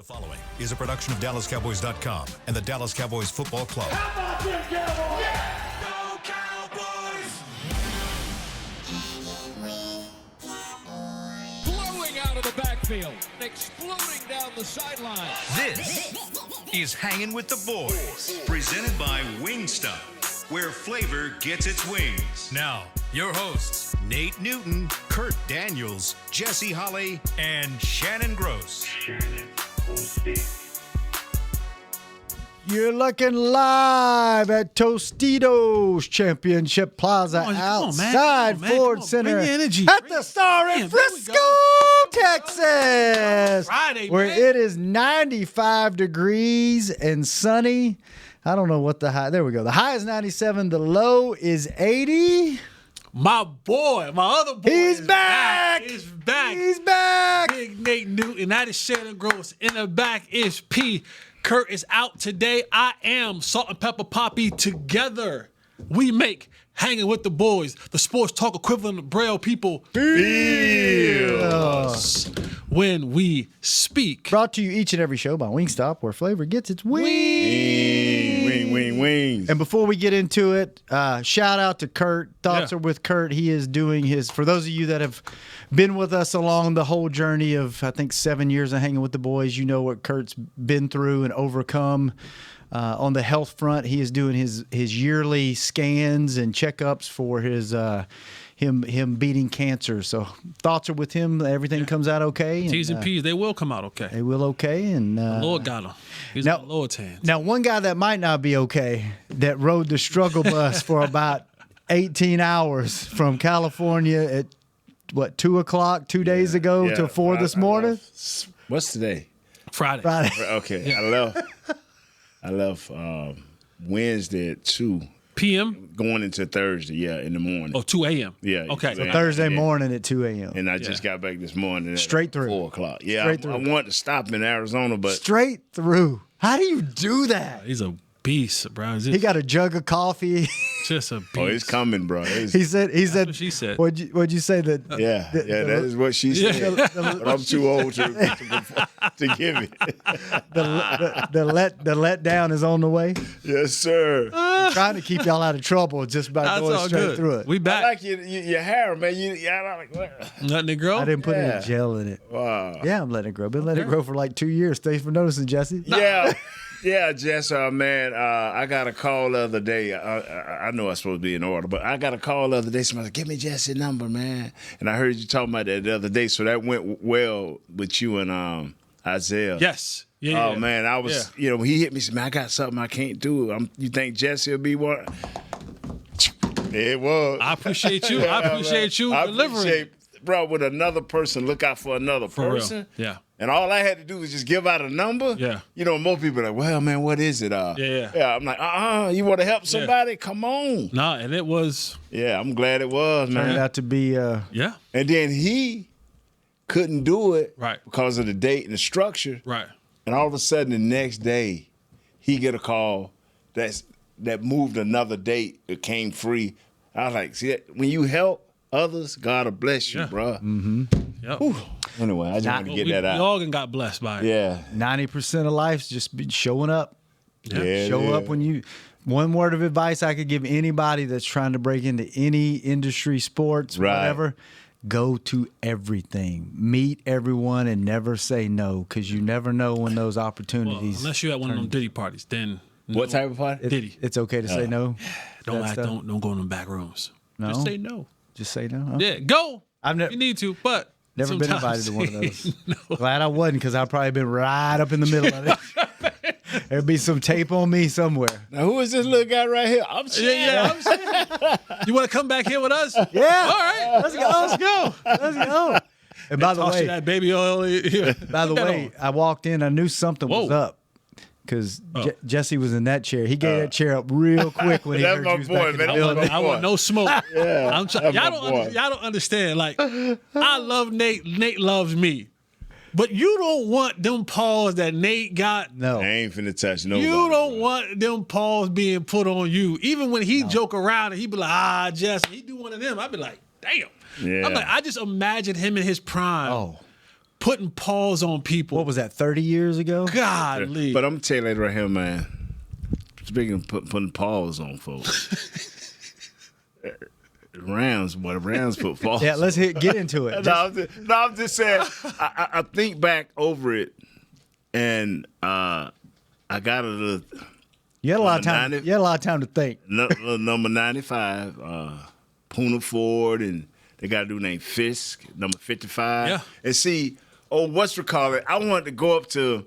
The following is a production of DallasCowboys.com and the Dallas Cowboys Football Club. How about them Cowboys? Yeah! Go Cowboys! Blowing out of the backfield, exploding down the sideline. This is Hangin' with the Boys, presented by Wingstop, where flavor gets its wings. Now, your hosts, Nate Newton, Kurt Daniels, Jesse Holley, and Shannon Gross. You're looking live at Tostitos Championship Plaza outside Ford Center Bring your energy. at the Star in Frisco, Texas, Friday, where man. it is 95 degrees and sunny. I don't know what the high. There we go. The high is 97. The low is 80. My boy, my other boy, He's is back. He's back. He's back. Big Nate Newton. That is Shannon Gross. In the back is P. Kurt is out today. I am Salt and Pepper Poppy. Together, we make Hanging with the Boys, the sports talk equivalent of Braille people. Feels when we speak. Brought to you each and every show by Wingstop, where flavor gets its wings. Wings. And before we get into it, shout out to Kurt. Thoughts Yeah. are with Kurt. He is doing his, for those of you that have been with us along the whole journey of, I think, 7 years of Hanging with the Boys, you know what Kurt's been through and overcome. On the health front, he is doing his yearly scans and checkups for his him beating cancer. So thoughts are with him. Everything comes out okay. T's and P's, they will come out okay. They will okay. And The Lord got him. He's now- in the Lord's hands. Now, one guy that might not be okay, that rode the struggle bus for about 18 hours from California at, 2 o'clock 2 days ago to 4 this morning? What's today? Friday. Okay, I left Wednesday at 2, PM? going into Thursday, in the morning. Oh, 2 a.m. Yeah. Okay. So Thursday morning at 2 a.m. And I just got back this morning at Straight through. 4 o'clock. Yeah, Straight I through. wanted to stop in Arizona, but Straight through. How do you do that? He's a beast, bro. He got a jug of coffee. Just a beast. it's coming, bro. It's- He said. what she said. What'd you say that? that is what she said. But I'm too old to give it. The let down is on the way. Yes, sir. I'm trying to keep y'all out of trouble just by That's going all straight good. through it. We I back. like your hair, man. I like Letting it grow? I didn't put Yeah. any gel in it. Wow. Yeah, I'm letting it grow. Been letting it grow for like 2 years. Thanks for noticing, Jesse. Yeah, Jess, man, I got a call the other day. I know I'm supposed to be in order, but I got a call the other day. Somebody said, give me Jesse's number, man. And I heard you talking about that the other day, so that went well with you and Isaiah. Yes. Yeah. Oh, man, I was, when he hit me, said, man, I got something I can't do. You think Jesse will be one? It was. I appreciate you. I appreciate you delivering. Bro, with another person, look out for another person. Real. Yeah. And all I had to do was just give out a number. Yeah. Most people are like, well, man, what is it? Yeah, I'm like, you want to help somebody? Come on. Nah, and it was. Yeah, I'm glad it was, man. Turned out to be Yeah. And then he couldn't do it Right. because of the date and the structure. Right. And all of a sudden, the next day, he get a call that moved another date. It came free. I was like, see, when you help others, God will bless you, Yeah. bro. Mm-hmm. Yep. Anyway, I just want to get that We out. all got blessed by it. Yeah. 90% of life's just be showing up. Yeah. Show up when you. One word of advice I could give anybody that's trying to break into any industry, sports, Right. whatever. Go to everything. Meet everyone and never say no, because you never know when those Well, opportunities. unless you're at one of them Diddy parties, then What type of party? Diddy. It's okay to say no. Don't that act, stuff? don't go in them back rooms. No? Just say no. Just say no. Huh? Yeah, go. I've You need to, but Never been sometimes invited to one of those. no. Glad I wasn't, because I'd probably been right up in the middle of it. There'd be some tape on me somewhere. Now, who is this little guy right here? I'm Yeah, yeah. You want to come back here with us? Yeah. All right. Let's go. Let's go. Let's go. And by the Toss you way, that baby oil. by the way, I walked in. I knew something was Whoa. up because Jesse was in that chair. He gave that chair up real quick when he That's heard my you was boy, back in the man. building. I want no smoke. Yeah, I'm that's my boy. y'all don't understand. Like, I love Nate. Nate loves me. But you don't want them paws that Nate got. No. I ain't finna touch nobody. You don't want them paws being put on you. Even when he joke around and he be like, Jesse, he do one of them. I'd be like, damn. Yeah. I'm like, I just imagine him in his prime. Oh. putting pause on people. What was that, 30 years ago? Godly. But I'm gonna tell you that right here, man. Speaking of putting pause on folks, the Rams put pause. Yeah, let's get into it. I'm just saying. I think back over it, and I got a little. You had a lot of time. You had a lot of time to think. Number 95, Poona Ford, and they got a dude named Fisk, number 55. Yeah. And see, what's we call it? I wanted to go up to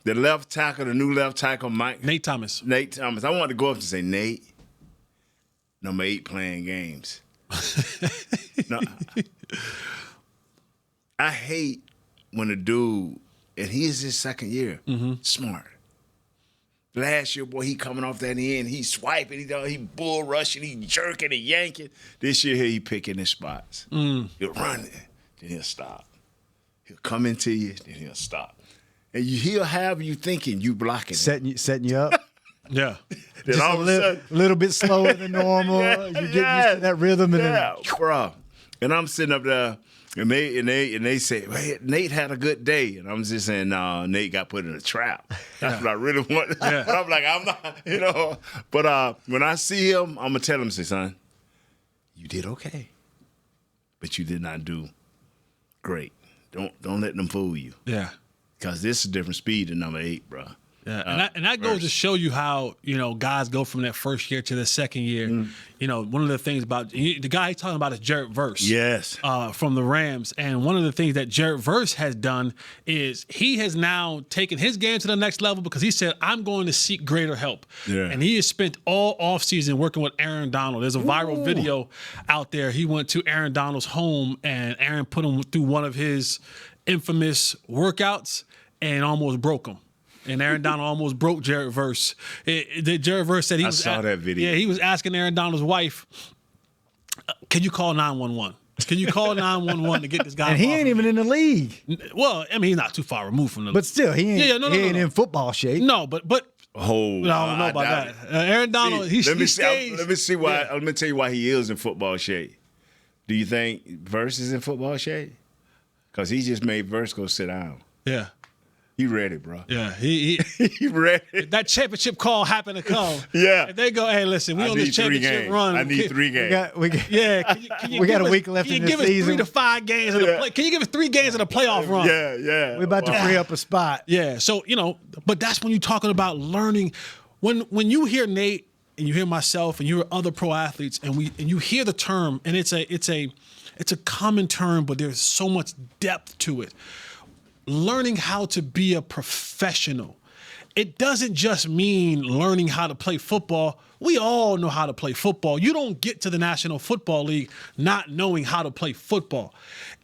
the left tackle, the new left tackle, Nate Thomas. I wanted to go up and say, Nate, number 8 playing games. No, I hate when a dude, and he is his second year, smart. Last year, boy, he coming off that end, he swiping, he bull rushing, he jerking and yanking. This year, he picking his spots. He'll run it, then he'll stop. He'll come into you, then he'll stop. And he'll have you thinking you blocking him. Setting you up. Yeah. Then Just all of a sudden, a little bit slower than normal. You get used to that rhythm, and then bro. And I'm sitting up there, and they say, hey, Nate had a good day. And I'm just saying, no, Nate got put in a trap. That's what I really want. Yeah. But I'm like, I'm not, But when I see him, I'm going to tell him, say, son, you did okay. But you did not do great. Don't let them fool you. Yeah. Because this is a different speed than number 8, bro. Yeah, and that goes to show you how, guys go from that first year to the second year. One of the things about the guy he's talking about is Jared Verse. Yes. From the Rams. And one of the things that Jared Verse has done is he has now taken his game to the next level because he said, I'm going to seek greater help. Yeah. And he has spent all offseason working with Aaron Donald. There's a viral video out there. He went to Aaron Donald's home, and Aaron put him through one of his infamous workouts and almost broke him. And Aaron Donald almost broke Jared Verse. Jared Verse said I saw that video. Yeah, he was asking Aaron Donald's wife, can you call 911? Can you call 911 to get this guy? and he ain't even in the league. Well, I mean, he's not too far removed from the But still, he ain't, he ain't in football shape. No, but I I don't know about that. Aaron Donald, let me stays. see why. Let me tell you why he is in football shape. Do you think Verse is in football shape? Because he just made Verse go sit down. Yeah. He ready, bro. Yeah, he ready. that championship call happened to come. Yeah. And they go, hey, listen, we on this championship run. I need 3 games. Yeah, We got a week left in the season. Can you give us 3 to 5 games in the play? Can you give us 3 games in the playoff run? Yeah. We're about to free up a spot. Yeah, so but that's when you're talking about learning. When you hear Nate and you hear myself and you hear other pro athletes and you hear the term, and it's a common term, but there's so much depth to it. Learning how to be a professional. It doesn't just mean learning how to play football. We all know how to play football. You don't get to the National Football League not knowing how to play football.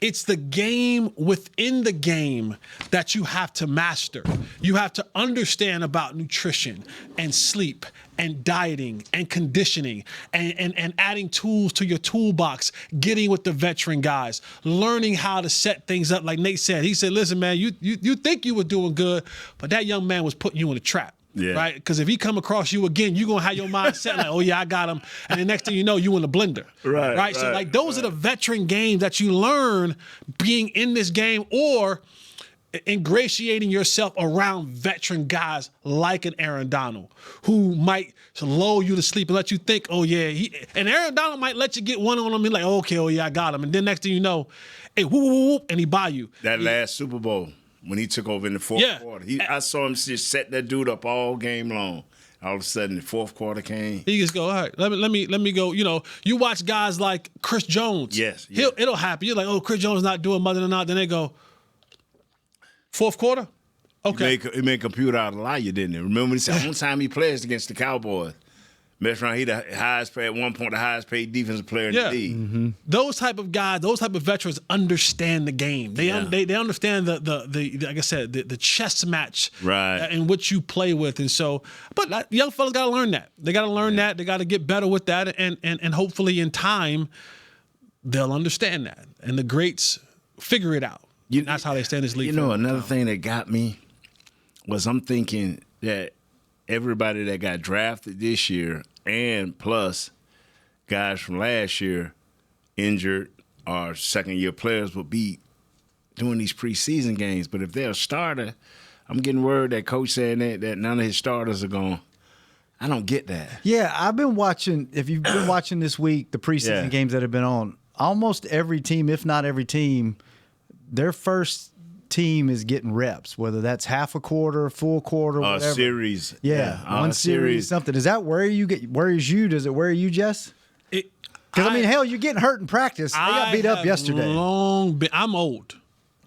It's the game within the game that you have to master. You have to understand about nutrition and sleep and dieting and conditioning and adding tools to your toolbox, getting with the veteran guys, learning how to set things up. Like Nate said, he said, listen, man, you think you were doing good, but that young man was putting you in a trap. Yeah. Right? Because if he come across you again, you're going to have your mindset like, oh, yeah, I got him. And the next thing you know, you in the blender. Right? So, like, those are the veteran games that you learn being in this game or ingratiating yourself around veteran guys like an Aaron Donald who might lull you to sleep and let you think, oh, yeah. And Aaron Donald might let you get one on him and like, okay, oh, yeah, I got him. And then next thing you know, hey, whoop, whoop, whoop, and he buy you. That last Super Bowl, when he took over in the fourth quarter, I saw him just set that dude up all game long. All of a sudden, the fourth quarter came. He just go, all right, let me go. You watch guys like Chris Jones. Yes. It'll happen. You're like, oh, Chris Jones not doing much than not. Then they go, fourth quarter? Okay. He made computer out of lie, you didn't he? Remember he said one time he played against the Cowboys. Mess around, he the highest paid, at one point, the highest paid defensive player in the league. Mm-hmm. Those type of guys, those type of veterans understand the game. They understand the like I said, the chess match in which you play with. And so, but young fellas got to learn that. They got to learn that. They got to get better with that. And hopefully in time, they'll understand that. And the greats figure it out. That's how they stay in this league. Another thing that got me was I'm thinking that everybody that got drafted this year and plus guys from last year injured or second-year players will be doing these preseason games. But if they're a starter, I'm getting word that coach saying that none of his starters are going. I don't get that. Yeah, I've been watching. If you've been watching this week, the preseason games that have been on, almost every team, if not every team, their first team is getting reps, whether that's half a quarter, full quarter, whatever. Series. Yeah, one series, something. Does that worries you? Does it worry you, Jess? Because, I mean, hell, you're getting hurt in practice. They got beat up yesterday. I'm old.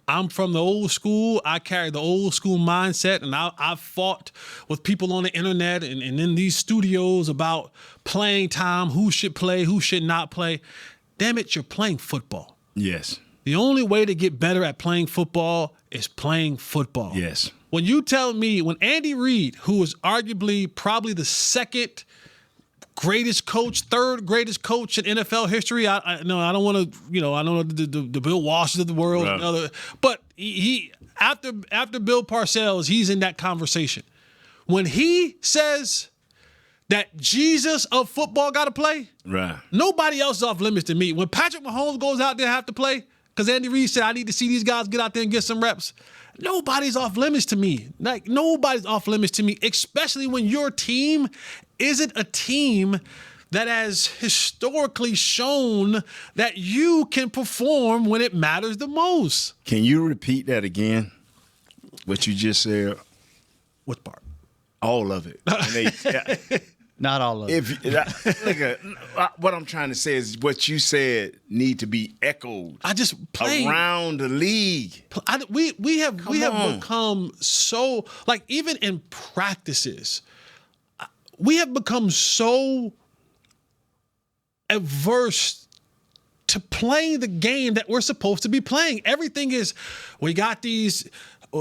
I'm from the old school. I carry the old school mindset, and I've fought with people on the internet and in these studios about playing time, who should play, who should not play. Damn it, you're playing football. Yes. The only way to get better at playing football is playing football. Yes. When you tell me, when Andy Reid, who was arguably probably the second greatest coach, third greatest coach in NFL history. I don't want to, I know the Bill Walshes of the world, Right. But he after Bill Parcells, he's in that conversation. When he says that Jesus of football got to play, right? Nobody else is off limits to me. When Patrick Mahomes goes out there and have to play, because Andy Reid said, I need to see these guys get out there and get some reps. Nobody's off limits to me. Like, nobody's off limits to me, especially when your team isn't a team that has historically shown that you can perform when it matters the most. Can you repeat that again? What you just said? What part? All of it. Not all of it. What I'm trying to say is what you said need to be echoed. I just played around the league. We have become so, like, even in practices, we have become so averse to playing the game that we're supposed to be playing. Everything is, we got these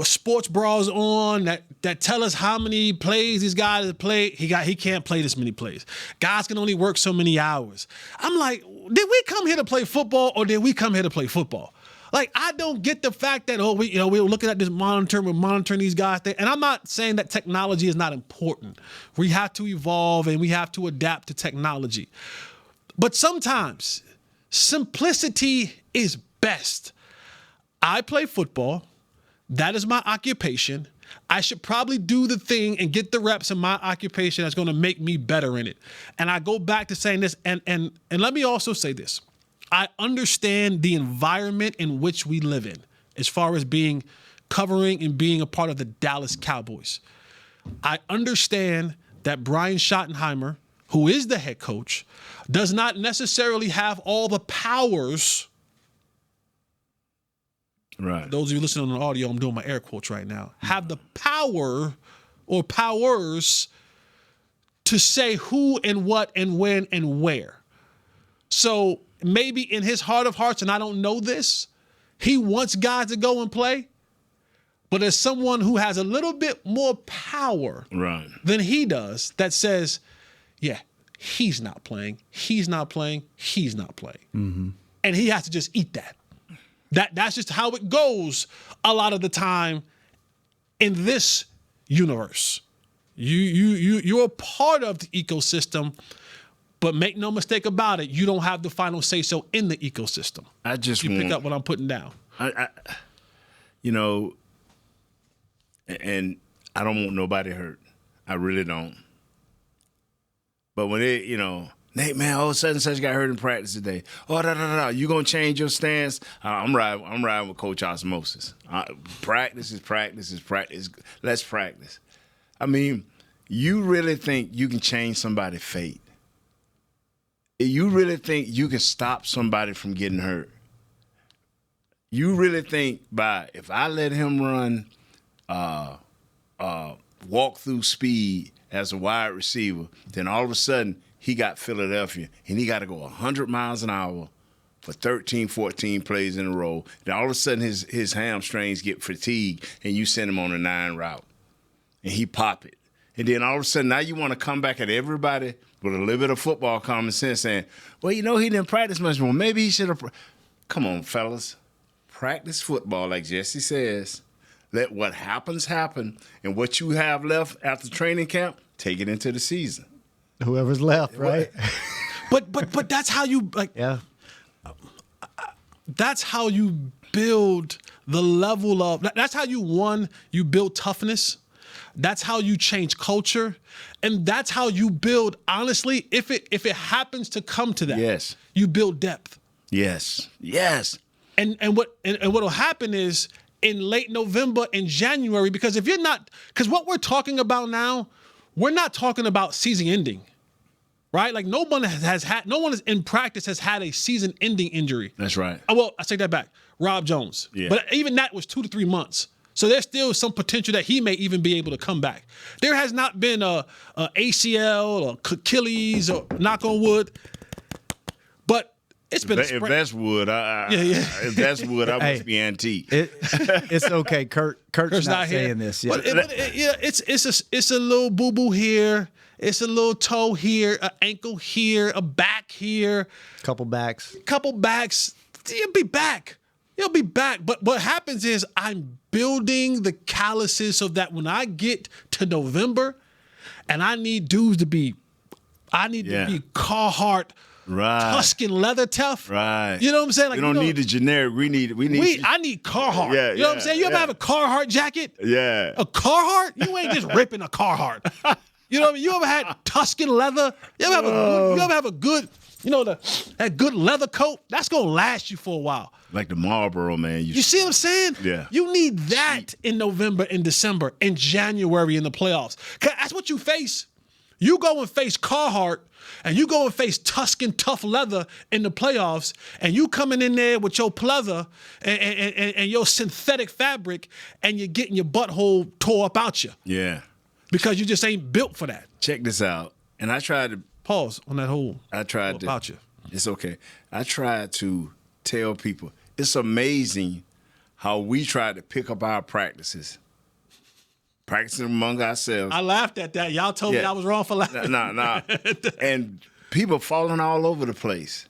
sports bras on that tell us how many plays these guys have played. He can't play this many plays. Guys can only work so many hours. I'm like, did we come here to play football or did we come here to play football? Like, I don't get the fact that we're looking at this monitor, we're monitoring these guys. And I'm not saying that technology is not important. We have to evolve and we have to adapt to technology. But sometimes simplicity is best. I play football. That is my occupation. I should probably do the thing and get the reps in my occupation that's going to make me better in it. And I go back to saying this, and let me also say this. I understand the environment in which we live in as far as covering and being a part of the Dallas Cowboys. I understand that Brian Schottenheimer, who is the head coach, does not necessarily have all the powers. Right. Those of you listening on the audio, I'm doing my air quotes right now. Have the power or powers to say who and what and when and where. So maybe in his heart of hearts, and I don't know this, he wants guys to go and play. But as someone who has a little bit more power than he does, that says, yeah, he's not playing. He's not playing. He's not playing. Mm-hmm. And he has to just eat that. That's just how it goes a lot of the time in this universe. You're a part of the ecosystem, but make no mistake about it, you don't have the final say-so in the ecosystem. Pick up what I'm putting down. And I don't want nobody hurt. I really don't. But when Nate, man, all of a sudden such got hurt in practice today. Oh, you gonna change your stance? I'm riding with Coach Osmosis. Practice is practice. Let's practice. I mean, you really think you can change somebody's fate? You really think you can stop somebody from getting hurt? You really think if I let him run walk through speed as a wide receiver, then all of a sudden he got Philadelphia, and he got to go 100 miles an hour for 13, 14 plays in a row. Then all of a sudden his hamstrings get fatigued, and you send him on a 9 route, and he pop it. And then all of a sudden now you want to come back at everybody with a little bit of football common sense saying, well, he didn't practice much more. Maybe he should have. Come on, fellas. Practice football like Jesse says. Let what happens happen, and what you have left after training camp, take it into the season. Whoever's left, right? But that's how you Yeah. That's how you build the level of that's how you build toughness. That's how you change culture, and that's how you build. Honestly, if it happens to come to that, Yes. you build depth. Yes. And what'll happen is in late November and January, because what we're talking about now, we're not talking about season ending, right? Like no one in practice has had a season ending injury. That's right. Oh, well, I take that back. Rob Jones. Yeah. But even that was 2 to 3 months. So there's still some potential that he may even be able to come back. There has not been a ACL or Achilles or knock on wood, but it's been If that's wood, if that's wood, I must be antique. It's okay. Kurt's not saying here. this. But it's a little boo boo here. It's a little toe here, an ankle here, a back here, Couple backs. You'll be back. But what happens is I'm building the calluses so that when I get to November and I need dudes to be Carhartt, Right. Tuscan leather tough. Right. You know what I'm saying? Like, we don't need the generic. We need. I need Carhartt. Yeah, you know what I'm saying? You ever yeah. have a Carhartt jacket? Yeah. A Carhartt? You ain't just ripping a Carhartt. You know what I mean? You ever had Tuscan leather? You ever have a good, that good leather coat? That's gonna last you for a while. Like the Marlboro, man. You see what I'm saying? Yeah. You need that in November, in December, in January in the playoffs. 'Cause that's what you face. You go and face Carhartt, and you go and face Tuscan tough leather in the playoffs, and you coming in there with your pleather and your synthetic fabric, and you're getting your butthole tore up out you Yeah. because you just ain't built for that. Check this out. And I tried to. Pause on that whole. I tried to. About you. It's okay. I tried to tell people it's amazing how we tried to pick up our practicing among ourselves. I laughed at that. Y'all told me Yeah. I was wrong for laughing. Nah. And people falling all over the place.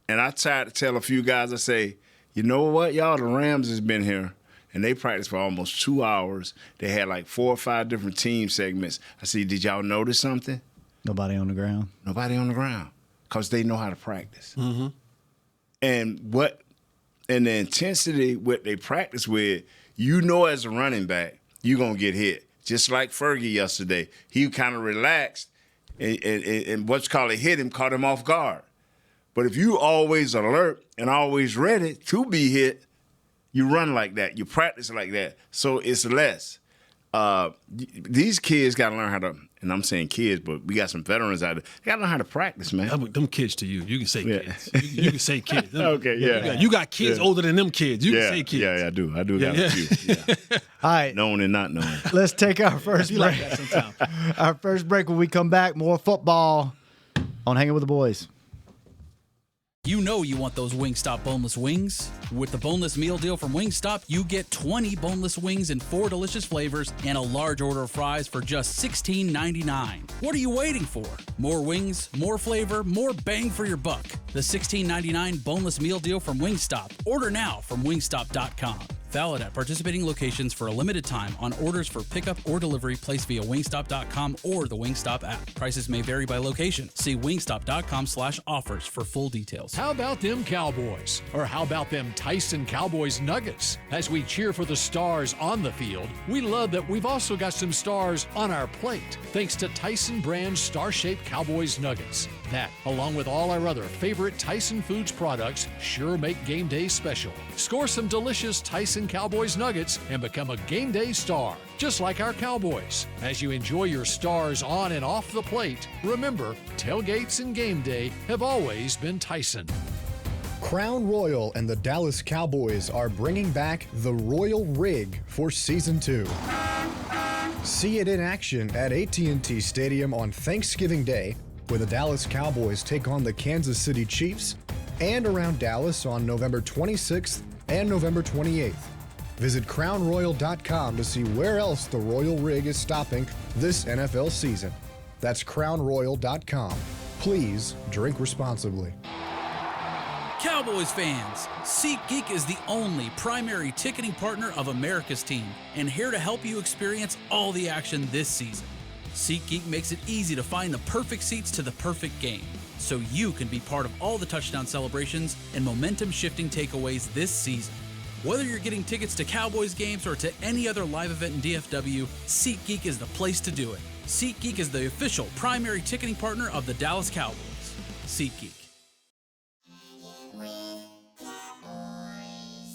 And I tried to tell a few guys, I say, you know what, y'all, the Rams has been here. And they practiced for almost 2 hours. They had like 4 or 5 different team segments. I said, did y'all notice something? Nobody on the ground. Nobody on the ground. Because they know how to practice. Mm-hmm. And the intensity what they practice with, as a running back, you're going to get hit. Just like Fergie yesterday. He kind of relaxed and what's called hit him, caught him off guard. But if you always alert and always ready to be hit, you run like that. You practice like that. So it's less. These kids got to learn how to, and I'm saying kids, but we got some veterans out there. They got to learn how to practice, man. Them kids to you. You can say Yeah. kids. You can say kids. Okay, yeah. You got kids older than them kids. You can say kids. Yeah, I do. I do got a few. Yeah. All right. Known and not known. Let's take our first You break. like that sometimes. Our first break. When we come back, more football on Hanging with the Boys. You know you want those Wingstop boneless wings. With the boneless meal deal from Wingstop, you get 20 boneless wings in 4 delicious flavors and a large order of fries for just $16.99. What are you waiting for? More wings, more flavor, more bang for your buck. The $16.99 boneless meal deal from Wingstop. Order now from wingstop.com. Valid at participating locations for a limited time on orders for pickup or delivery placed via wingstop.com or the Wingstop app. Prices may vary by location. See wingstop.com/offers for full details. How about them Cowboys? Or how about them Tyson Cowboys Nuggets? As we cheer for the stars on the field, we love that we've also got some stars on our plate, thanks to Tyson brand star-shaped Cowboys Nuggets. That, along with all our other favorite Tyson Foods products, sure make game day special. Score some delicious Tyson Cowboys Nuggets and become a game day star, just like our Cowboys. As you enjoy your stars on and off the plate, remember, tailgates and game day have always been Tyson. Crown Royal and the Dallas Cowboys are bringing back the Royal Rig for Season 2. See it in action at AT&T Stadium on Thanksgiving Day, where the Dallas Cowboys take on the Kansas City Chiefs, and around Dallas on November 26th and November 28th. Visit crownroyal.com to see where else the Royal Rig is stopping this NFL season. That's crownroyal.com. Please drink responsibly. Cowboys fans, SeatGeek is the only primary ticketing partner of America's team and here to help you experience all the action this season. SeatGeek makes it easy to find the perfect seats to the perfect game, so you can be part of all the touchdown celebrations and momentum-shifting takeaways this season. Whether you're getting tickets to Cowboys games or to any other live event in DFW, SeatGeek is the place to do it. SeatGeek is the official primary ticketing partner of the Dallas Cowboys. SeatGeek.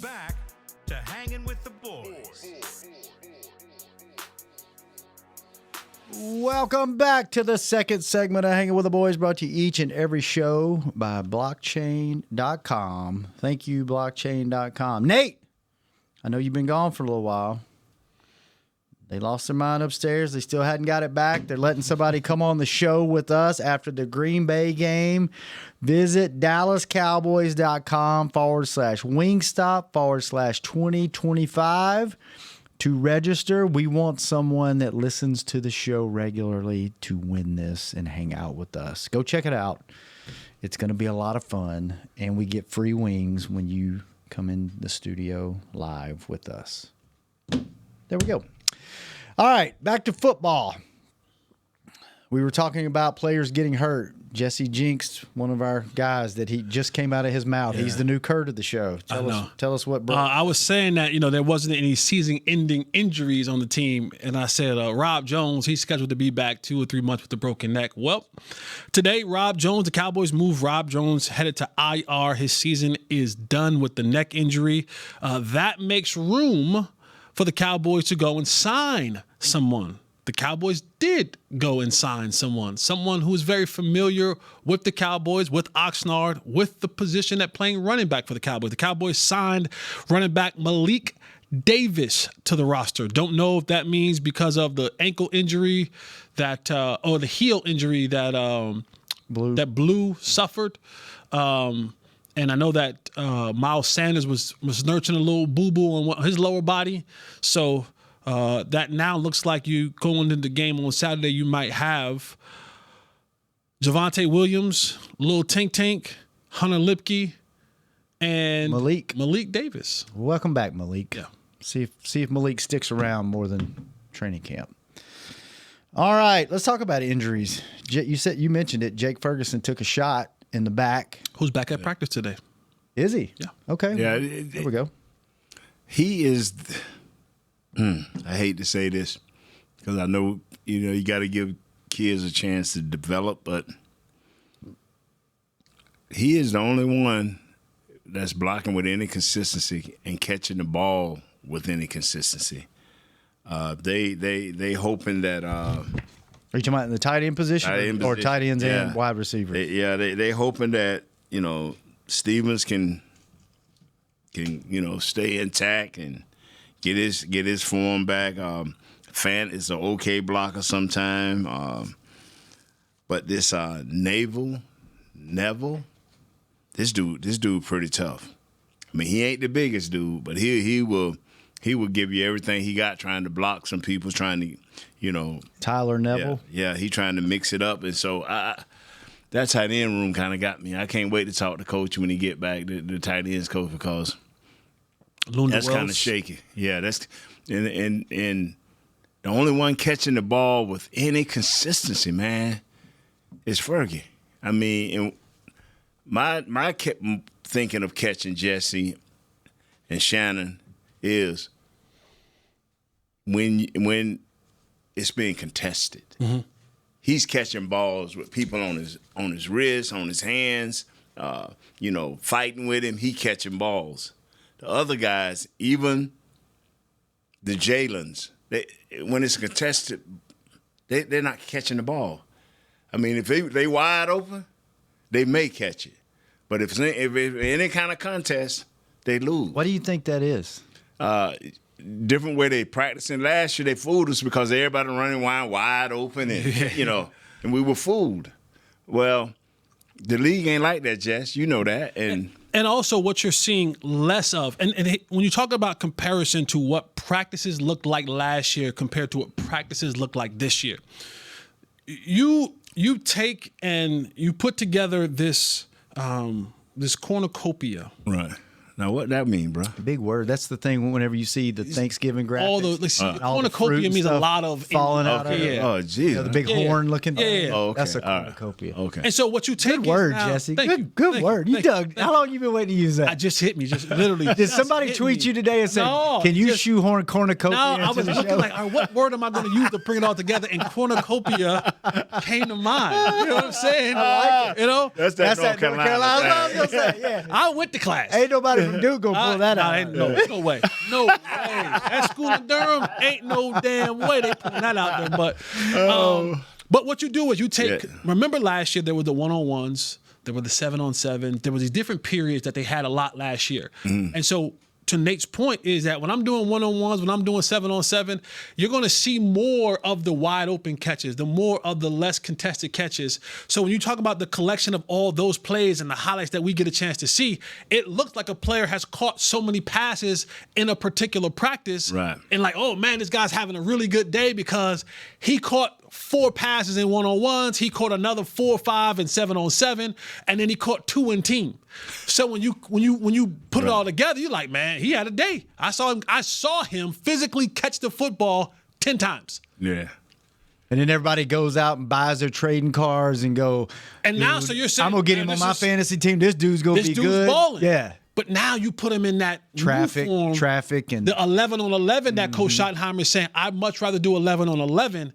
Back to Hanging with the Boys. Welcome back to the second segment of Hanging with the Boys, brought to you each and every show by blockchain.com. Thank you, blockchain.com. Nate, I know you've been gone for a little while. They lost their mind upstairs. They still hadn't got it back. They're letting somebody come on the show with us after the Green Bay game. Visit DallasCowboys.com/Wingstop/2025 to register. We want someone that listens to the show regularly to win this and hang out with us. Go check it out. It's going to be a lot of fun, and we get free wings when you come in the studio live with us. There we go. All right, back to football. We were talking about players getting hurt. Jesse jinxed one of our guys that he just came out of his mouth. Yeah. He's the new Kurt of the show. Tell us what broke. I was saying that, there wasn't any season-ending injuries on the team, and I said Rob Jones, he's scheduled to be back 2 or 3 months with a broken neck. Well, today, Rob Jones, the Cowboys moved Rob Jones, headed to IR. His season is done with the neck injury. That makes room for the Cowboys to go and sign someone. The Cowboys did go and sign someone who is very familiar with the Cowboys, with Oxnard, with the position at playing running back for the Cowboys. The Cowboys signed running back Malik Davis to the roster. Don't know if that means because of the ankle injury or the heel injury that Blue suffered. And I know that Miles Sanders was nurturing a little boo-boo on his lower body. So that now looks like you going into the game on Saturday, you might have Javonte Williams, Lil Tink, Hunter Lipke, and Malik Davis. Welcome back, Malik. Yeah. See if Malik sticks around more than training camp. All right, let's talk about injuries. You mentioned it. Jake Ferguson took a shot in the back. Who's back at practice today? Is he? Yeah. Okay. Yeah. There we go. He is. I hate to say this because I know you got to give kids a chance to develop, but he is the only one that's blocking with any consistency and catching the ball with any consistency. They hoping that. Are you talking about in the tight end position, or tight ends and wide receivers? They hoping that Stevens can stay intact and get his form back. Fant is an okay blocker sometime, but this Neville, this dude pretty tough. I mean, he ain't the biggest dude, but he will give you everything he got trying to block some people, trying to. Tyler Neville. Yeah, he trying to mix it up, and so that tight end room kind of got me. I can't wait to talk to coach when he get back, the tight ends coach, because that's kind of shaky. Yeah, that's and the only one catching the ball with any consistency, man, is Fergie. I mean, and my kept thinking of catching Jesse and Shannon is when it's being contested. Mm-hmm. He's catching balls with people on his wrists, on his hands, fighting with him. He catching balls. The other guys, even the Jalen's, when it's contested, they're not catching the ball. I mean, if they wide open, they may catch it. But if any kind of contest, they lose. What do you think that is? Different way they practicing. Last year they fooled us because everybody running wide open and and we were fooled. Well, the league ain't like that, Jess. You know that. And also what you're seeing less of, and when you talk about comparison to what practices looked like last year compared to what practices look like this year, you take and you put together this cornucopia, right, Now, what that mean, bro? Big word. That's the thing. Whenever you see the Thanksgiving graphics, All the all the fruit cornucopia and means a stuff lot of falling out of Okay. it. Oh, geez. The big Yeah. horn looking. Yeah. Oh, okay. That's a All right. cornucopia. Okay. And so what you take Good is word, now- Jesse. Thank you. Good Thank word. you. You Thank dug. you. How long you been waiting to use that? I just hit me, just literally. Did somebody tweet you today and say, No, "Can you just- shoehorn cornucopia?" No, I into was the looking show? like, all right, what word am I going to use to bring it all together? And cornucopia came to mind. You know what I'm saying? I like it. You know, That's that North Carolina. I was thing. gonna say, yeah. I went to class. Ain't nobody from Duke gonna pull that out. No way. No way. That school in Durham ain't no damn way they pulling that out there. But what you do is you take. Yeah. Remember last year there were the 1-on-1s, there were the 7-on-7, there were these different periods that they had a lot last year, and so. To Nate's point is that when I'm doing 1-on-1s, when I'm doing 7-on-7, you're going to see more of the wide open catches, the more of the less contested catches. So when you talk about the collection of all those plays and the highlights that we get a chance to see, it looks like a player has caught so many passes in a particular practice. Right. And like, oh man, this guy's having a really good day because he caught 4 passes in 1-on-1s, he caught another 4 or 5 in 7-on-7, and then he caught 2 in team. So when you put it all together, you're like, man, he had a day. I saw him physically catch the football 10 times. Yeah. And then everybody goes out and buys their trading cards and go. And now, "Dude, so you're saying, I'm gonna get man, him on this my is- fantasy team. This dude's gonna This be dude's good. balling. Yeah. But now you put him in that Traffic, uniform, and the 11-on-11 that Coach Schottenheimer is saying, I'd much rather do 11-on-11.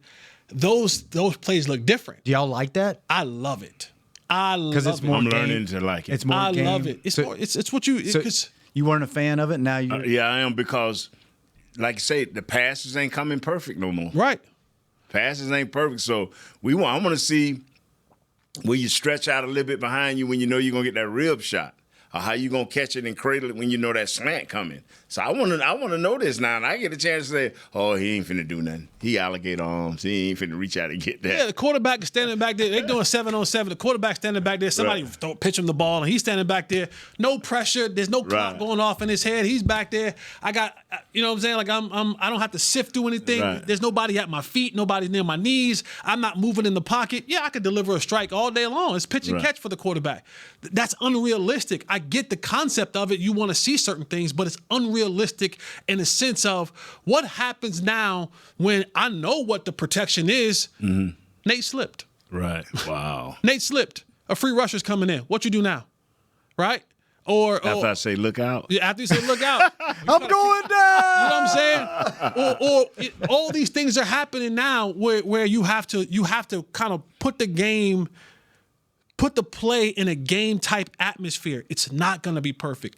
Those plays look different. Do y'all like that? I love it. I love it. Because it's more. I'm game. learning to like it. It's more. I game. love it. It's So- more. It's what you. so Because you weren't a fan of it. Now you. Yeah, I am because, like you say, the passes ain't coming perfect no more. right. Passes ain't perfect, so I want to see where you stretch out a little bit behind you when you know you're gonna get that rib shot, or how you gonna catch it and cradle it when you know that slant coming. So I want to know this now, and I get a chance to say, oh, he ain't finna do nothing. He alligator arms. He ain't finna reach out and get that. Yeah, the quarterback is standing back there. They're doing 7-on-7. The quarterback standing back there. Somebody pitch him the ball, and he's standing back there. No pressure. There's no clock Right. going off in his head. He's back there. I got, you know what I'm saying? Like I don't have to sift through anything. Right. There's nobody at my feet. Nobody's near my knees. I'm not moving in the pocket. Yeah, I could deliver a strike all day long. It's pitch and Right. catch for the quarterback. That's unrealistic. I get the concept of it. You want to see certain things, but it's unrealistic in the sense of what happens now when I know what the protection is. Nate slipped. Right. Wow. Nate slipped. A free rusher's coming in. What you do now? Right? Or After I say, look out. yeah, after you say look out. I'm going down. You know what I'm saying? All these things are happening now where you have to kind of put the play in a game type atmosphere. It's not going to be perfect.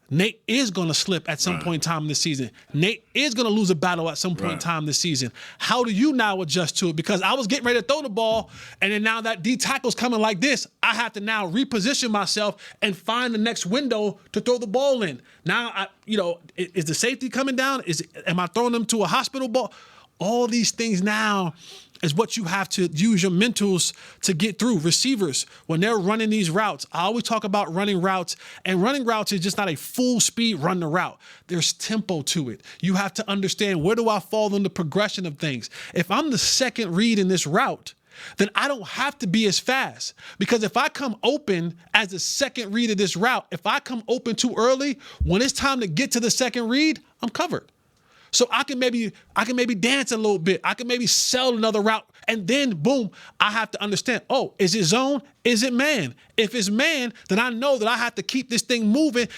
Nate is going to slip at some point in time this season. Nate is going to lose a battle at some point in time this season. How do you now adjust to it? Because I was getting ready to throw the ball, and then now that D tackle's coming like this, I have to now reposition myself and find the next window to throw the ball in. Now, is the safety coming down? Am I throwing them to a hospital ball? All these things now is what you have to use your mentals to get through. Receivers, when they're running these routes, I always talk about running routes, and running routes is just not a full speed run the route. There's tempo to it. You have to understand, where do I fall in the progression of things? If I'm the second read in this route, then I don't have to be as fast. Because if I come open as the second read of this route, if I come open too early, when it's time to get to the second read, I'm covered. So I can maybe dance a little bit. I can maybe sell another route. And then, boom, I have to understand, oh, is it zone? Is it man? If it's man, then I know that I have to keep this thing moving,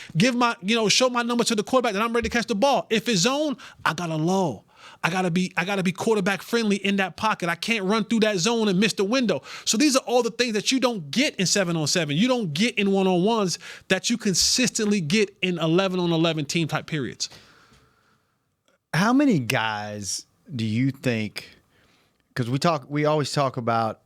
show my number to the quarterback that I'm ready to catch the ball. If it's zone, I got to lull. I gotta be quarterback friendly in that pocket. I can't run through that zone and miss the window. So these are all the things that you don't get in 7-on-7. You don't get in 1-on-1s that you consistently get in 11-on-11 team type periods. How many guys do you think? Because we always talk about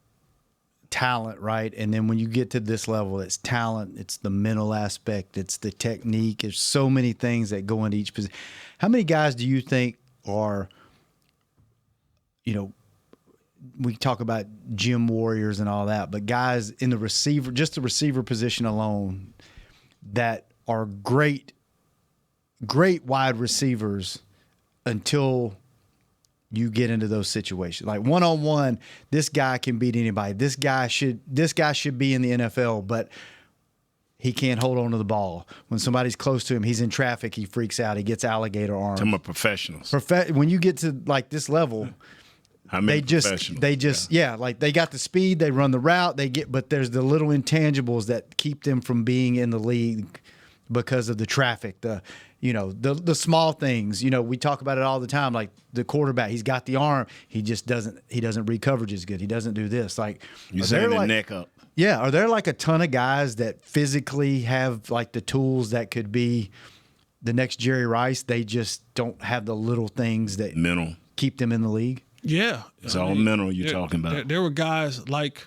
talent, right? And then when you get to this level, it's talent, it's the mental aspect, it's the technique. There's so many things that go into each position. How many guys do you think are, we talk about gym warriors and all that, but guys in the receiver position alone that are great wide receivers until you get into those situations? Like 1-on-1, this guy can beat anybody. This guy should be in the NFL, but he can't hold on to the ball. When somebody's close to him, he's in traffic, he freaks out, he gets alligator arms. Some are professionals. When you get to like this level, they just like they got the speed, they run the route, but there's the little intangibles that keep them from being in the league because of the traffic, the small things. We talk about it all the time, like the quarterback, he's got the arm, he doesn't read coverage as good, he doesn't do this. Like, you saying the neck up. Yeah, are there like a ton of guys that physically have like the tools that could be the next Jerry Rice? They just don't have the little things that mental keep them in the league. Yeah, it's all mental. You're talking about. There were guys like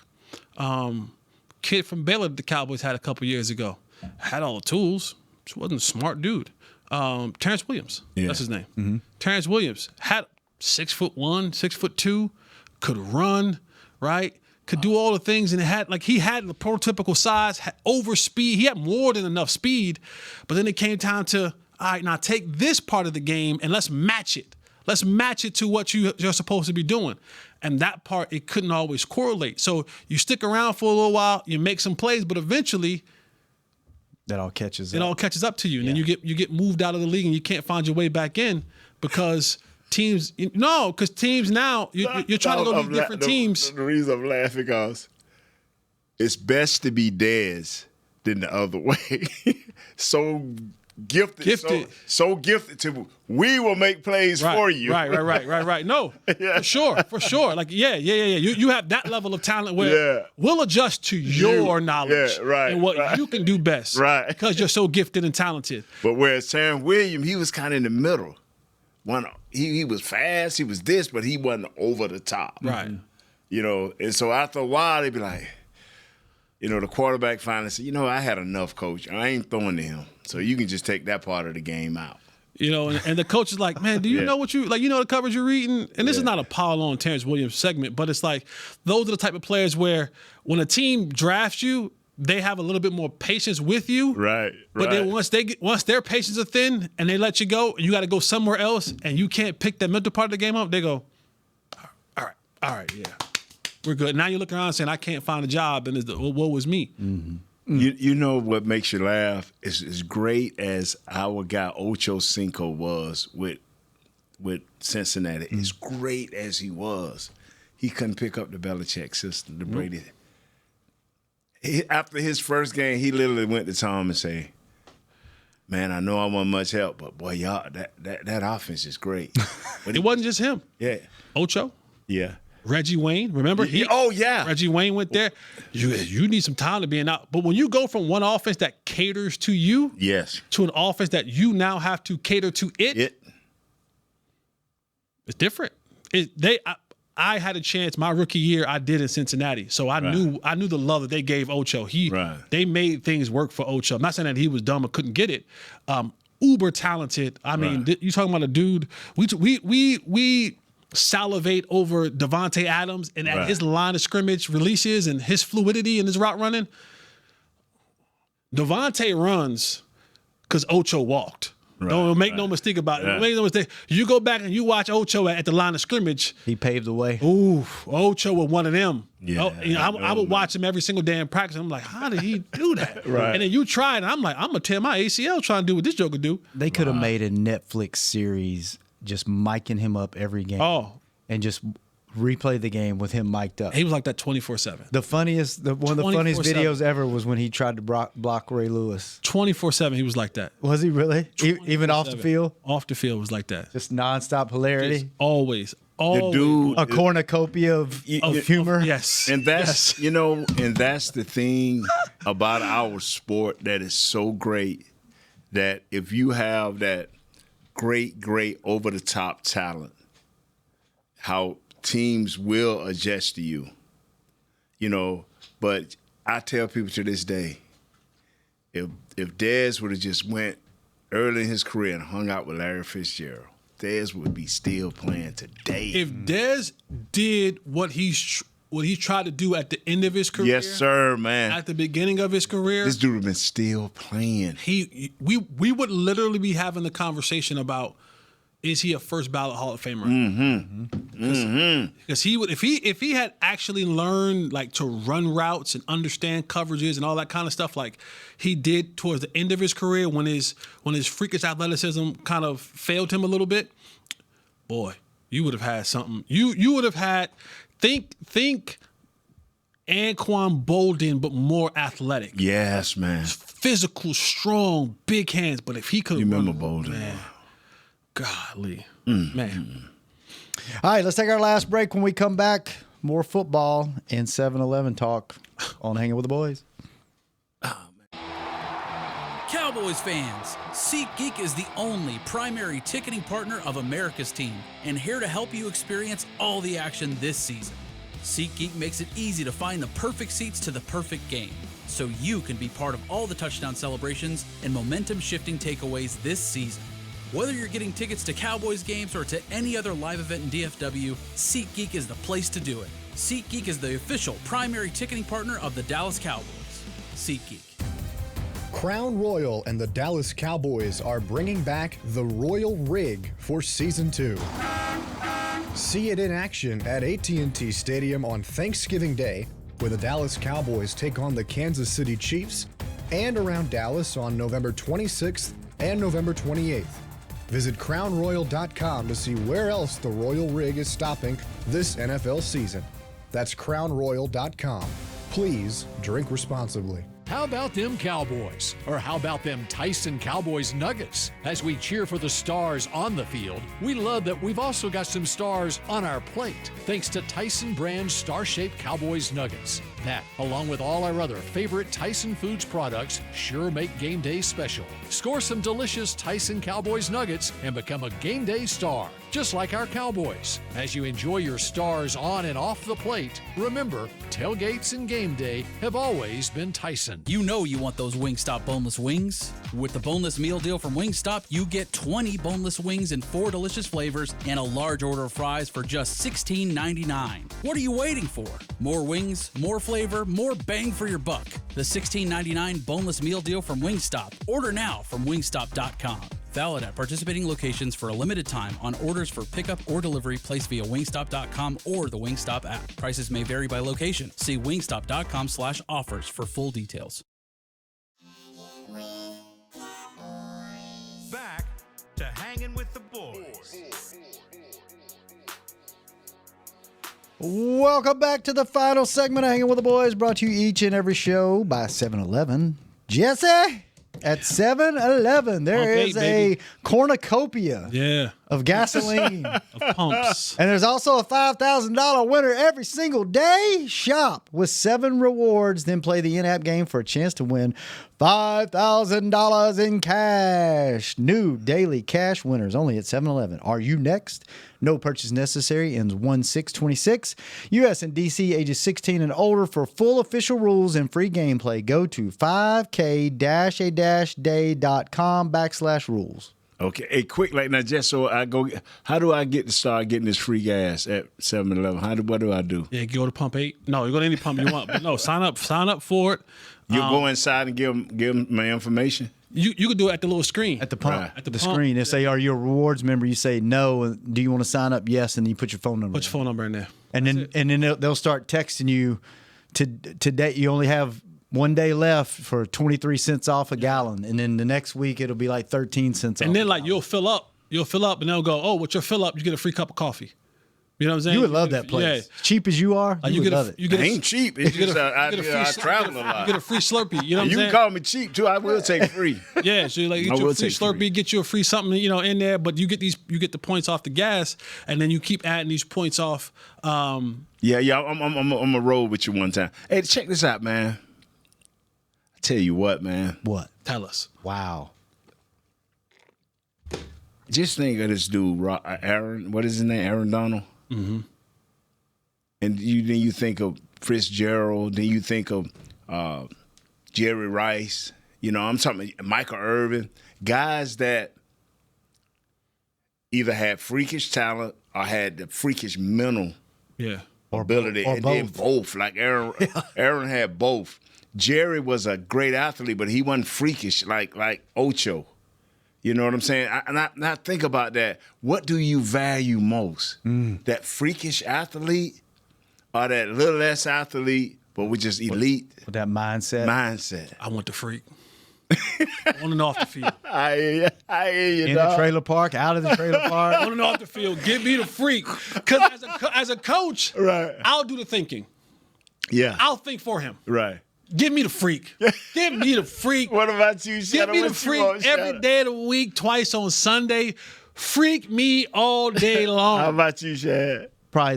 kid from Baylor that the Cowboys had a couple years ago. Had all the tools. Just wasn't a smart dude. Terrence Williams. Yeah. That's his name. Mm-hmm. Terrence Williams had 6'1", 6'2", could run, right? Could do all the things, and he had the prototypical size, had over speed. He had more than enough speed, but then it came time to, all right, now take this part of the game and let's match it. Let's match it to what you're supposed to be doing. And that part, it couldn't always correlate. So you stick around for a little while, you make some plays, but eventually that all catches up. It all catches up to you, and then you get moved out of the league, and you can't find your way back in because teams now you're trying to go to different teams. The reason I'm laughing because it's best to be Dez than the other way. So gifted. So gifted we will make plays for you. Right. No, yeah. for sure. Like, yeah. You have that level of talent where we'll adjust to your knowledge and what you can do best. Right. Because you're so gifted and talented. But whereas Terrence Williams, he was kind of in the middle. He was fast, he was this, but he wasn't over the top. Right. And so after a while, they'd be like, the quarterback finally said, I had enough, coach. I ain't throwing to him. So you can just take that part of the game out. And the coach is like, man, do you know what the coverage you're reading? And this is not a pile on Terrence Williams segment, but it's like those are the type of players where when a team drafts you, they have a little bit more patience with you. Right. But then once their patience are thin and they let you go and you got to go somewhere else and you can't pick that mental part of the game up, they go, all right, yeah, we're good. Now you're looking around saying, I can't find a job, and woe was me. Mm-hmm. You know what makes you laugh is as great as our guy Ocho Cinco was with Cincinnati, as great as he was, he couldn't pick up the Belichick system, the Brady. After his first game, he literally went to Tom and say, man, I know I wasn't much help, but boy, y'all, that offense is great. But it wasn't just him. Yeah. Ocho. Yeah. Reggie Wayne, remember? Reggie Wayne went there. You need some time to be out. But when you go from one offense that caters to you to an offense that you now have to cater to it's different. I had a chance my rookie year. I did in Cincinnati, so I knew the love that they gave Ocho. They made things work for Ocho. I'm not saying that he was dumb or couldn't get it. Uber talented. I mean, you talking about a dude. We salivate over Devontae Adams and at his line of scrimmage releases and his fluidity and his route running. Devontae runs because Ocho walked. Don't make no mistake about it. Make no mistake. You go back and you watch Ocho at the line of scrimmage. He paved the way. Ooh, Ocho was one of them. Yeah, I would watch him every single day in practice. I'm like, how did he do that? And then you try it, and I'm like, I'm gonna tear my ACL trying to do what this joker do. They could have made a Netflix series just miking him up every game. And just replay the game with him mic'd up. He was like that 24/7. One of the funniest videos ever was when he tried to block Ray Lewis. 24/7, he was like that. Was he really? Even off the field? Off the field was like that. Just nonstop hilarity? Just always. The dude, a cornucopia of humor? Yes. And that's, and that's the thing about our sport that is so great, that if you have that great over-the-top talent, how teams will adjust to you, But I tell people to this day, if Dez would have just went early in his career and hung out with Larry Fitzgerald, Dez would be still playing today. If Dez did what he tried to do at the end of his career, yes, sir, man. At the beginning of his career, this dude would have been still playing. We would literally be having the conversation about is he a first ballot Hall of Famer? Mm-hmm. Because he would, if he had actually learned like to run routes and understand coverages and all that kind of stuff, like he did towards the end of his career when his freakish athleticism kind of failed him a little bit, boy, you would have had something. You would have had think Anquan Bolden, but more athletic. Yes, man. Physical, strong, big hands. But if he could, You remember Bolden? man. Golly, man. All right, let's take our last break. When we come back, more football and 7-Eleven talk on Hanging with the Boys. Cowboys fans, SeatGeek is the only primary ticketing partner of America's team and here to help you experience all the action this season. SeatGeek makes it easy to find the perfect seats to the perfect game, so you can be part of all the touchdown celebrations and momentum-shifting takeaways this season. Whether you're getting tickets to Cowboys games or to any other live event in DFW, SeatGeek is the place to do it. SeatGeek is the official primary ticketing partner of the Dallas Cowboys. SeatGeek. Crown Royal and the Dallas Cowboys are bringing back the Royal Rig for Season 2. See it in action at AT&T Stadium on Thanksgiving Day, where the Dallas Cowboys take on the Kansas City Chiefs, and around Dallas on November 26th and November 28th. Visit crownroyal.com to see where else the Royal Rig is stopping this NFL season. That's crownroyal.com. Please drink responsibly. How about them Cowboys? Or how about them Tyson Cowboys Nuggets? As we cheer for the stars on the field, we love that we've also got some stars on our plate, thanks to Tyson brand star-shaped Cowboys Nuggets. That, along with all our other favorite Tyson Foods products, sure make game day special. Score some delicious Tyson Cowboys Nuggets and become a game day star, just like our Cowboys. As you enjoy your stars on and off the plate, remember, tailgates and game day have always been Tyson. You know you want those Wingstop boneless wings. With the boneless meal deal from Wingstop, you get 20 boneless wings in 4 delicious flavors and a large order of fries for just $16.99. What are you waiting for? More wings, more flavor, more bang for your buck. The $16.99 boneless meal deal from Wingstop. Order now from wingstop.com. Valid at participating locations for a limited time on orders for pickup or delivery placed via wingstop.com or the Wingstop app. Prices may vary by location. See wingstop.com/offers for full details. Back to Hanging with the Boys. Welcome back to the final segment of Hanging with the Boys, brought to you each and every show by 7-Eleven. Jesse, at 7-Eleven, there Okay, is baby. a cornucopia of gasoline. Of pumps. And there's also a $5,000 winner every single day. Shop with 7 rewards, then play the in-app game for a chance to win $5,000 in cash. New daily cash winners only at 7-Eleven. Are you next? No purchase necessary. Ends 1/6/26. U.S. and D.C. ages 16 and older. For full official rules and free gameplay, go to 5k-a-day.com/rules. Okay, hey, quick, like now, just so I go, how do I get to start getting this free gas at 7-Eleven? What do I do? Yeah, go to pump 8. No, you go to any pump you want. But no, sign up for it. You go inside and give them my information? You can do it at the little screen. At the pump. Right. At the screen. They say, are you a rewards member? You say no. And do you want to sign up? Yes. And you put your phone number. Put your phone number in there. And then they'll start texting you. Today you only have 1 day left for 23 cents off a gallon. And then the next week it'll be like 13 cents off. And then like you'll fill up, and they'll go, oh, with your fill up, you get a free cup of coffee. You know what I'm saying? You would love that place. Yeah. Cheap as you are, you would love it. You get I ain't cheap. It's just I travel a lot. You get a free Slurpee. You know what I'm You saying? can call me cheap too. I will take free. Yeah, so you like I get you will a free take free. Slurpee, get you a free something, in there, but you get the points off the gas, and then you keep adding these points off. Yeah. I'm gonna roll with you one time. Hey, check this out, man. I tell you what, man. What? Tell us. Wow. Just think of this dude, Aaron. What is his name? Aaron Donald. Mm-hmm. And then you think of Fitzgerald. Then you think of Jerry Rice. I'm talking Michael Irvin. Guys that either had freakish talent or had the freakish mental ability, or and both. then both. Like Aaron had both. Jerry was a great athlete, but he wasn't freakish like Ocho. You know what I'm saying? And I think about that. What do you value most? That freakish athlete or that little less athlete, but we're just elite? With that mindset. I want the freak. On and off the field. I hear you, In dog. the trailer park, out of the trailer park. On and off the field. Give me the freak. Because as a coach, Right. I'll do the thinking. Yeah. I'll think for him. Right. Give me the freak. Give me the freak. What about you, Give Shannon? me the What you freak want, every Shannon? day of the week, twice on Sunday. Freak me all day long. How about you, Shad? Probably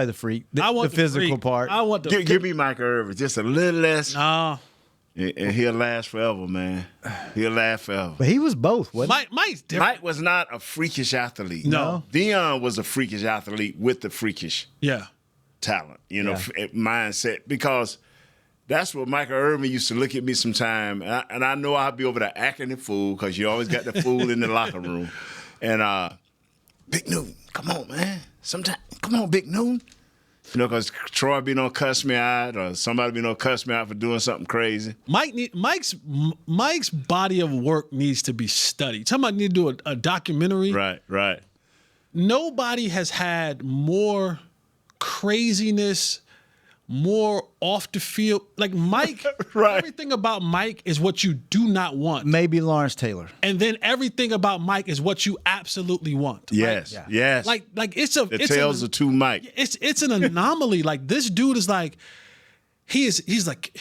the freak. I want the physical freak. part. I want the Give me Michael Irvin. Just a little less. No. And he'll last forever, man. He'll last forever. But he was both, wasn't Mike's different. Mike was not a freakish athlete. No. Deion was a freakish athlete with the freakish Yeah. talent, you know, Yeah. mindset. Because that's what Michael Irvin used to look at me sometime. And I know I'll be over there acting the fool because you always got the fool in the locker room. And Big Newton, come on, man. Come on, Big Newton. You know, because Troy be no cuss me out or somebody be no cuss me out for doing something crazy. Mike's body of work needs to be studied. Somebody need to do a documentary. Right. Nobody has had more craziness, more off the field. Like Mike, Right. Everything about Mike is what you do not want. Maybe Lawrence Taylor. And then everything about Mike is what you absolutely want. Yes, Yeah. yes. Like it's the tales of two Mike. It's an anomaly. Like this dude is like, he's like,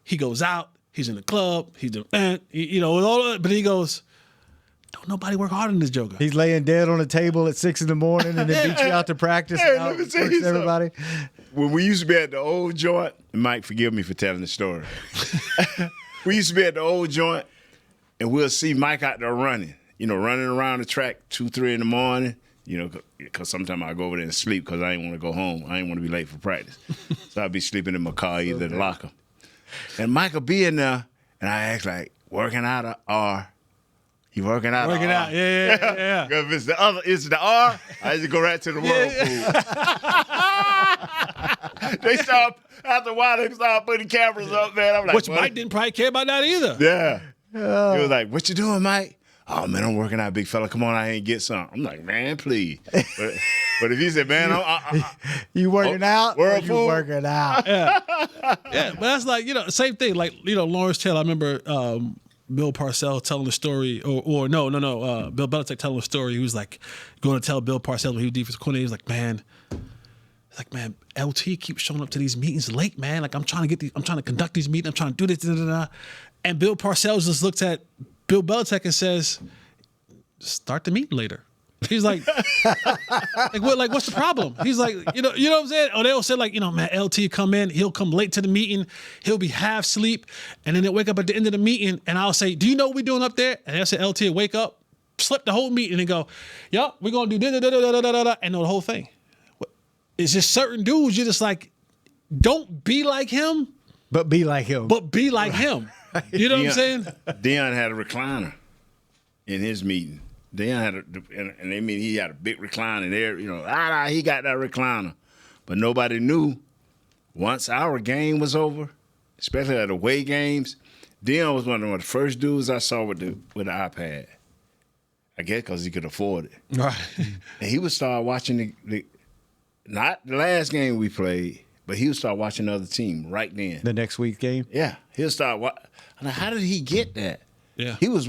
he goes out, he's in the club, he's doing, you know, all that, but he goes, don't nobody work hard in this joker. He's laying dead on a table at 6 a.m. and then beat you out to practice. Hey, and let me out tell you works something. everybody. When we used to be at the old joint, Mike, forgive me for telling the story. We used to be at the old joint, and we'll see Mike out there running around the track 2, 3 in the morning, you know, because sometimes I go over there and sleep because I ain't want to go home. I ain't want to be late for practice. So I'd be sleeping in my car, either the locker. And Mike will be in there, and I ask, like, working out or he working out? Working out, yeah. Because if it's the R, I just go right to the whirlpool. They start, after a while, they start putting cameras up, man. I'm like, Which what? Mike didn't probably care about that either. Yeah. He was like, what you doing, Mike? Oh, man, I'm working out, big fella. Come on, I ain't get some. I'm like, man, please. But if he said, man, You working out or you Whirlpool? working out? Yeah, but that's like, you know, same thing. Like, you know, Lawrence Taylor, I remember Bill Parcells telling the story, or no, Bill Belichick telling the story. He was like going to tell Bill Parcells when he was defensive coordinator. He was like, man, LT keeps showing up to these meetings late, man. Like I'm trying to conduct these meetings. I'm trying to do this, and Bill Parcells just looks at Bill Belichick and says, start the meeting later. He's like, what's the problem? He's like, you know what I'm saying? Or they'll say like, you know, man, LT come in, he'll come late to the meeting, he'll be half asleep, and then they'll wake up at the end of the meeting, and I'll say, do you know what we're doing up there? And they'll say, LT will wake up, slip the whole meeting, and go, yup, we're gonna do da and know the whole thing. It's just certain dudes, you're just like, don't be like him, But be like him. but be like him. You know what I'm saying? Deion had a recliner in his meeting. Deion had and they mean he had a big recliner there, you know, he got that recliner. But nobody knew once our game was over, especially at away games, Deion was one of the first dudes I saw with the iPad. I guess because he could afford it. Right. And he would start watching the not the last game we played, but he would start watching the other team right then. the next week's game. Yeah, he'll start. I'm like, how did he get that? Yeah. He was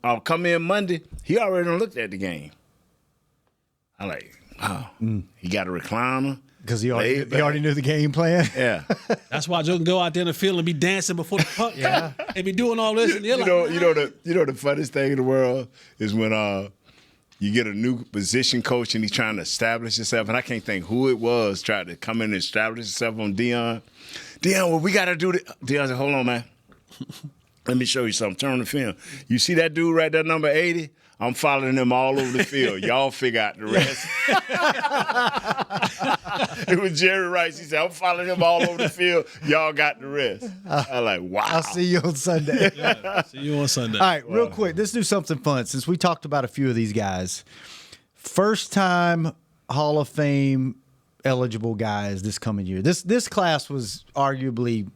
I'll come in Monday. He already done looked at the game. I'm like, wow, he got a recliner. Because he Laid back. already knew the game plan. Yeah, That's why Joe can go out there in the field and be dancing before the puck. Yeah. And be doing all this. And you're the funniest thing in the world is when you get a new position coach and he's trying to establish himself, and I can't think who it was tried to come in and establish himself on Deion. Deion, well, we got to do this. Deion said, hold on, man. Let me show you something. Turn on the film. You see that dude right there, number 80? I'm following him all over the field. Y'all figure out the rest. It was Jerry Rice. He said, I'm following him all over the field. Y'all got the rest. I'm like, wow. I'll see you on Sunday. See you on Sunday. All right, real quick, let's do something fun since we talked about a few of these guys. First time Hall of Fame eligible guys this coming year. This class was arguably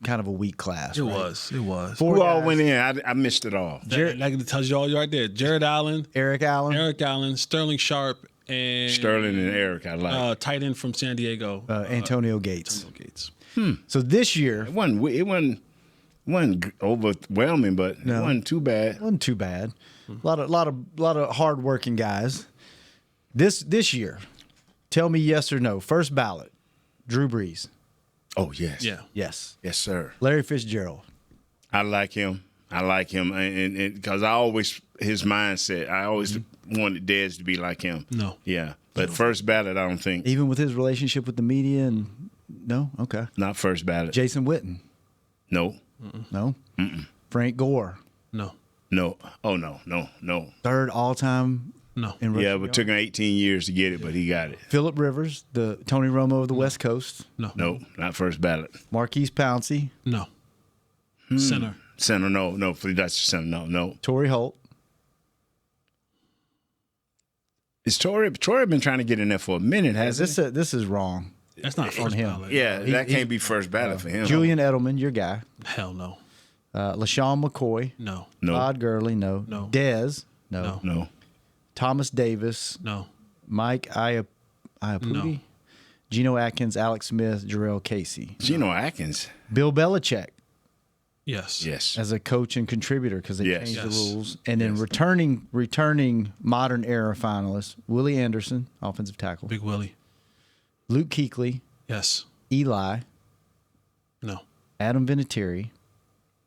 kind of a weak class. It right? was. It was. Four Who all guys. went in? I missed it all. That tells you all you right there. Jared Allen, Eric Allen, Sterling Sharp, and Sterling and Eric, I like. tight end from San Diego, Antonio Gates. Gates. So this year, It wasn't overwhelming, but it wasn't too bad. wasn't too bad. A lot of hardworking guys. This year, tell me yes or no. First ballot, Drew Brees. Oh yes, Yeah. Yes. yes, sir. Larry Fitzgerald. I like him, and because I always his mindset. I always wanted Dez to be like him. No. Yeah, but first ballot, I don't think. Even with his relationship with the media and no, okay. Not first ballot. Jason Witten. No, No. Frank Gore. No. no. Oh no. Third all time No. in rushing Yeah, but yards. it took him 18 years to get it, but he got it. Phillip Rivers, the Tony Romo of the West Coast. No. No, not first ballot. Marquise Pouncey. No. Center. Center, no. That's center, no. Torrey Holt. Is Torrey been trying to get in there for a minute, hasn't he? This is wrong. That's not first him. ballot. Yeah, that can't be first ballot for him. Julian Edelman, your guy. Hell no. LaShawn McCoy. No. No, Todd Gurley, no. No. Dez, no. no. Thomas Davis, No. Mike Iapudi, No. Geno Atkins, Alex Smith, Jarrell Casey. Geno Atkins. Bill Belichick Yes. Yes. as a coach and contributor because they Yes. changed Yes. the rules. And then returning modern era finalist, Willie Anderson, offensive tackle. Big Willie. Luke Kuechly, Yes. Eli, No. Adam Vinatieri.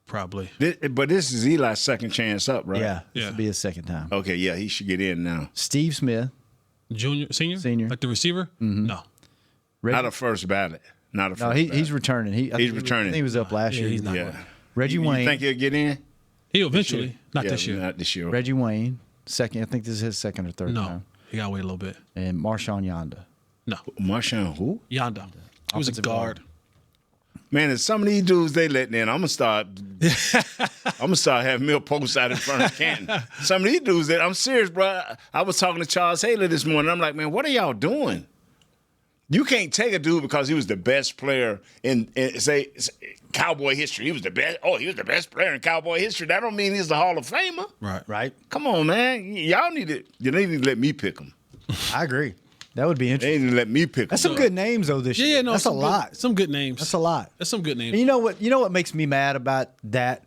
Probably. But this is Eli's second chance up, right? Yeah, this Yeah. will be his second time. Okay, yeah, he should get in now. Steve Smith, Senior? Senior. Like the receiver? No. Reggie, Not a first ballot. Not a first no, ballot. he's returning. I think returning. I think he was up last year. he's not. Yeah. Reggie You Wayne, think he'll get in? He'll eventually. Not Yeah, this year. Not this year. Reggie Wayne, second. I think this is his second or third No. time. He got to wait a little bit. And Marshawn Yonda. No. Marshawn who? Yonda. He was a Offensive guard. Man, if some of these dudes they letting in, I'm gonna start having meal posts out in front of Canton. Some of these dudes that I'm serious, bro. I was talking to Charles Haley this morning. I'm like, man, what are y'all doing? You can't take a dude because he was the best player in say Cowboy history. He was the best. Oh, he was the best player in Cowboy history. That don't mean he's the Hall of Famer. Right. Come on, man. Y'all need to. You need to let me pick him. I agree. That would be They interesting. need to let me pick him. That's some good names though this year. Yeah, no. That's a some good- lot. Some good names. That's a lot. That's some good names. And you know what? You know what makes me mad about that?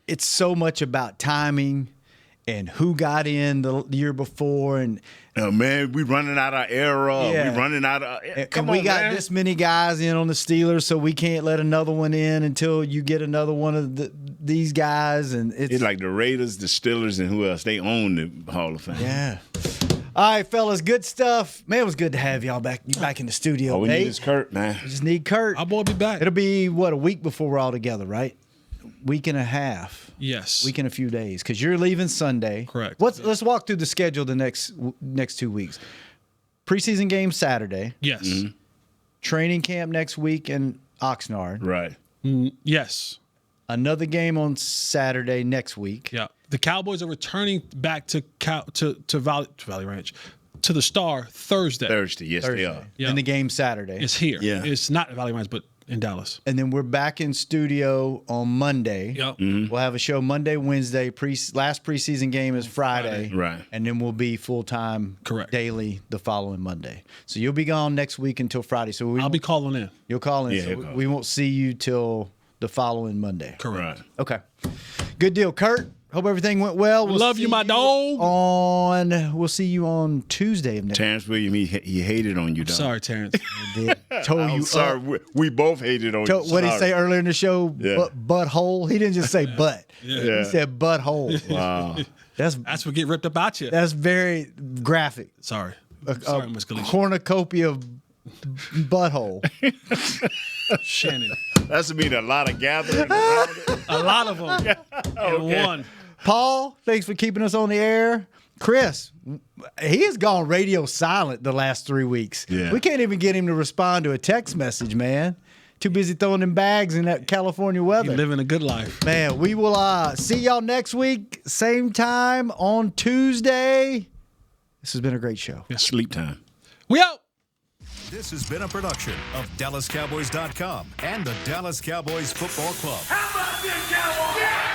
It's so much about timing and who got in the year before, and Man, we running out of era. Yeah. We running out of. Come and on, we got man. this many guys in on the Steelers, so we can't let another one in until you get another one of these guys. And It's like the Raiders, the Steelers, and who else? They own the Hall of Fame. yeah. All right, fellas, good stuff. Man, it was good to have y'all back in the studio. All we Nate. need is Kurt, man. We just need Kurt. Our boy will be back. It'll be a week before we're all together, right? Week and a half. Yes. Week and a few days, because you're leaving Sunday. Correct. Let's walk through the schedule the next 2 weeks. Preseason game Saturday. Yes. Mm-hmm. Training camp next week in Oxnard. Right. Yes. Another game on Saturday next week. Yeah. The Cowboys are returning back to Valley Ranch, to the Star Thursday. Thursday, yes, they are. Yeah. And the game Saturday. It's here. Yeah. It's not at Valley Ranch, but in Dallas. And then we're back in studio on Monday. Yep. Mm-hmm. We'll have a show Monday, Wednesday. Last preseason game is Friday. Right. And then we'll be full-time Correct. daily the following Monday. So you'll be gone next week until Friday. So I'll be calling in. you'll call in. Yeah, So he'll call. we won't see you till the following Monday. Correct. Right. Okay. Good deal. Kurt, hope everything went well. Love you, see my dog. We'll see you on Tuesday of next Terrence Williams, he hated on you, dog. Sorry, Terrence. week. Told I'm you sorry. We both hated on you. What did he Sorry. say earlier in the show? Yeah. Butthole. He didn't just say butt. Yeah. He said butthole. Wow. That's what get ripped up out you. That's very graphic. Sorry. A Sorry, Miss Galicia. cornucopia of butthole. Shannon. That's mean a lot of gathering around it. A lot of them. And one. Paul, thanks for keeping us on the air. Chris, he has gone radio silent the last 3 weeks. Yeah. We can't even get him to respond to a text message, man. Too busy throwing them bags in that California weather. You living a good life. Man, we will see y'all next week, same time on Tuesday. This has been a great show. Sleep time. We out. This has been a production of DallasCowboys.com and the Dallas Cowboys Football Club. How about this, Cowboys? Yeah!